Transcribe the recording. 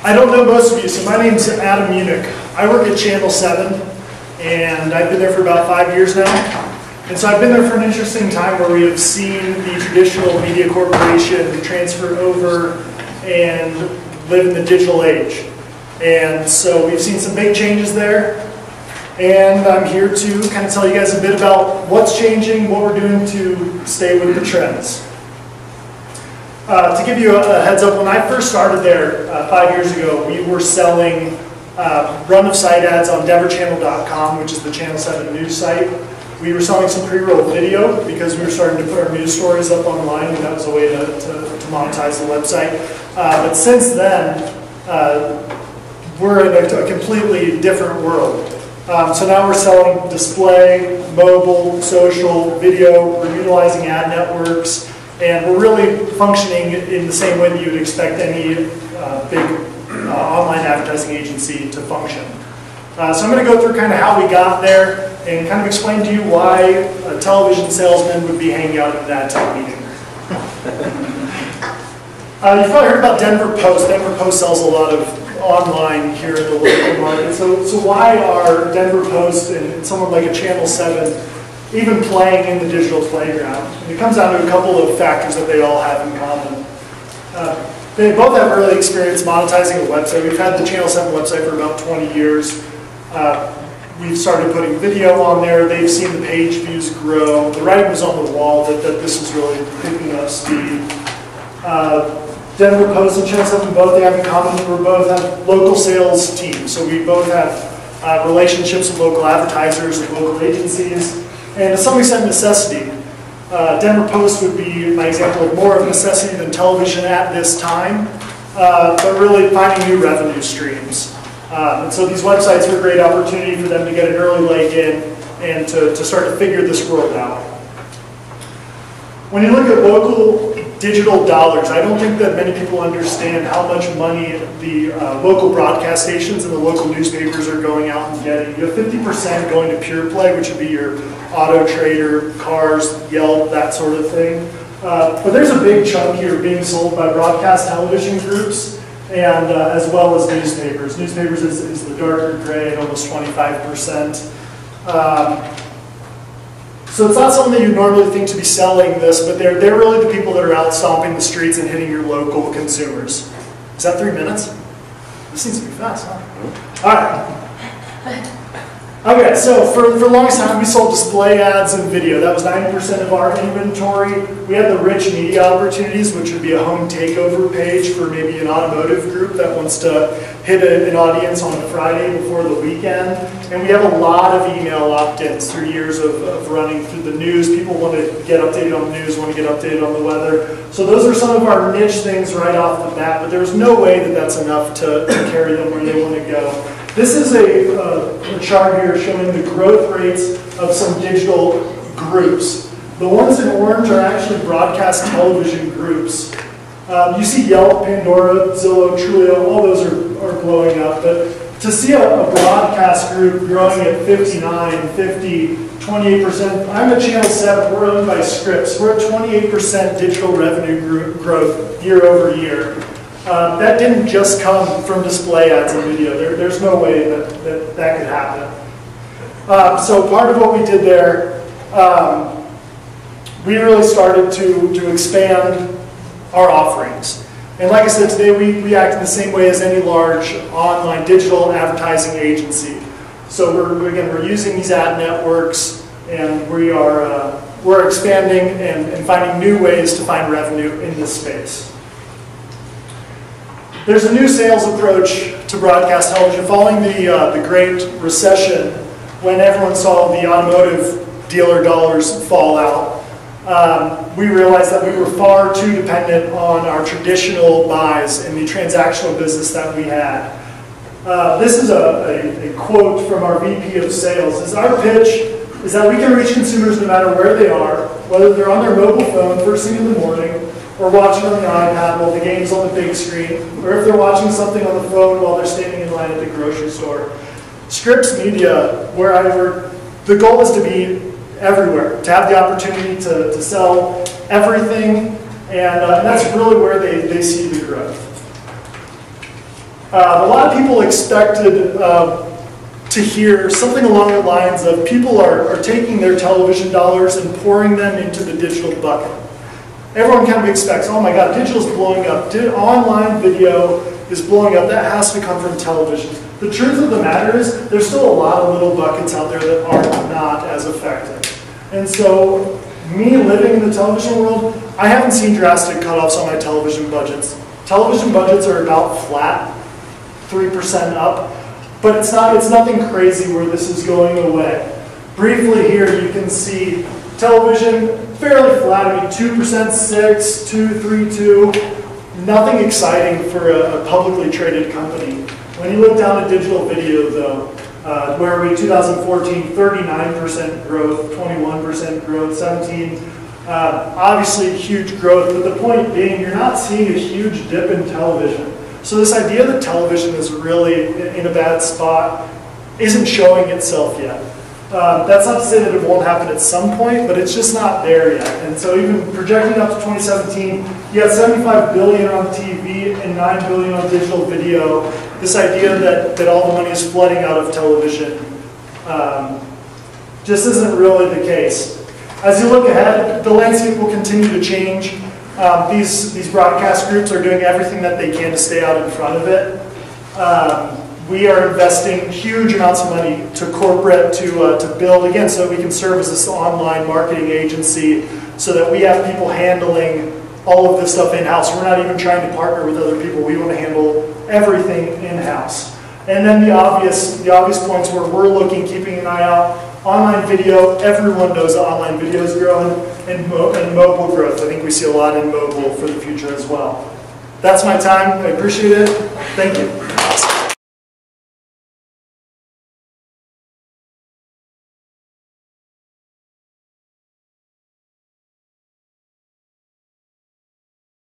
I don't know most of you, so my name's Adam Muennich. I work at Channel 7, and I've been there for about 5 years now. And so I've been there for an interesting time where we have seen the traditional media corporation transfer over and live in the digital age. And so we've seen some big changes there. And I'm here to kind of tell you guys a bit about what's changing, what we're doing to stay with the trends. To give you a heads up, when I first started there 5 years ago, we were selling run-of-site ads on denverchannel.com, which is the Channel 7 news site. We were selling some pre-roll video because we were starting to put our news stories up online, and that was a way to monetize the website. But since then, we're in a completely different world. So now we're selling display, mobile, social, video, we're utilizing ad networks, and we're really functioning in the same way that you would expect any big online advertising agency to function. So I'm going to go through kind of how we got there and kind of explain to you why a television salesman would be hanging out at an ad tech meeting. You've probably heard about Denver Post. Denver Post sells a lot of online here in the local market. So why are Denver Post and someone like a Channel 7 even playing in the digital playground? And it comes down to a couple of factors that they all have in common. They both have early experience monetizing a website. We've had the Channel 7 website for about 20 years. We've started putting video on there. They've seen the page views grow. The writing was on the wall that this is really picking up speed. Denver Post and Channel 7 both, they have in common that we both have local sales teams. So we both have relationships with local advertisers and local agencies, and to some extent necessity. Denver Post would be my example of more of necessity than television at this time, but really finding new revenue streams. And so these websites are a great opportunity for them to get an early leg in and to start to figure this world out. When you look at local digital dollars, I don't think that many people understand how much money the local broadcast stations and the local newspapers are going out and getting. You have 50% going to pure play, which would be your Auto Trader, Cars, Yelp, that sort of thing. But there's a big chunk here being sold by broadcast television groups and as well as newspapers. Newspapers is the darker gray at almost 25%. So it's not something that you normally think to be selling this, but they're really the people that are out stomping the streets and hitting your local consumers. Is that 3 minutes? This seems to be fast, huh? All right. Okay, so for the longest time we sold display ads and video. That was 90% of our inventory. We had the rich media opportunities, which would be a home takeover page for maybe an automotive group that wants to hit an audience on a Friday before the weekend. And we have a lot of email opt-ins through years of running through the news. People want to get updated on the news, want to get updated on the weather. So those are some of our niche things right off the bat, but there's no way that that's enough to carry them where they want to go. This is a chart here showing the growth rates of some digital groups. The ones in orange are actually broadcast television groups. You see Yelp, Pandora, Zillow, Trulia, all those are blowing up. But to see a broadcast group growing at 59, 50, 28%, I'm at Channel 7, we're owned by Scripps. We're at 28% digital revenue growth year over year. That didn't just come from display ads and video. There's no way that could happen. So part of what we did there, we really started to expand our offerings. And like I said, today we act in the same way as any large online digital advertising agency. So we're using these ad networks, and we're expanding and finding new ways to find revenue in this space. There's a new sales approach to broadcast television. Following the Great Recession, when everyone saw the automotive dealer dollars fall out, we realized that we were far too dependent on our traditional buys in the transactional business that we had. This is a quote from our VP of Sales. Our pitch is that we can reach consumers no matter where they are, whether they're on their mobile phone first thing in the morning, or watching on the iPad while the game's on the big screen, or if they're watching something on the phone while they're standing in line at the grocery store. Scripps Media, the goal is to be everywhere, to have the opportunity to sell everything, and that's really where they see the growth. A lot of people expected to hear something along the lines of people are taking their television dollars and pouring them into the digital bucket. Everyone kind of expects, oh my God, digital's blowing up. Online video is blowing up. That has to come from television. The truth of the matter is there's still a lot of little buckets out there that are not as effective. And so me living in the television world, I haven't seen drastic cutoffs on my television budgets. Television budgets are about flat, 3% up, but it's nothing crazy where this is going away. Briefly here you can see television fairly flat, I mean 2%, 6, 2, 3, 2. Nothing exciting for a publicly traded company. When you look down at digital video though, where we 2014, 39% growth, 21% growth, 17, obviously huge growth, but the point being you're not seeing a huge dip in television. So this idea that television is really in a bad spot isn't showing itself yet. That's not to say that it won't happen at some point, but it's just not there yet. And so even projecting up to 2017, you got $75 billion on TV and $9 billion on digital video. This idea that all the money is flooding out of television just isn't really the case. As you look ahead, the landscape will continue to change. These broadcast groups are doing everything that they can to stay out in front of it. We are investing huge amounts of money to corporate to build, again, so that we can serve as this online marketing agency, so that we have people handling all of this stuff in-house. We're not even trying to partner with other people. We want to handle everything in-house. And then the obvious points where we're looking, keeping an eye out, online video. Everyone knows that online video is growing, and mobile growth. I think we see a lot in mobile for the future as well. That's my time. I appreciate it. Thank you.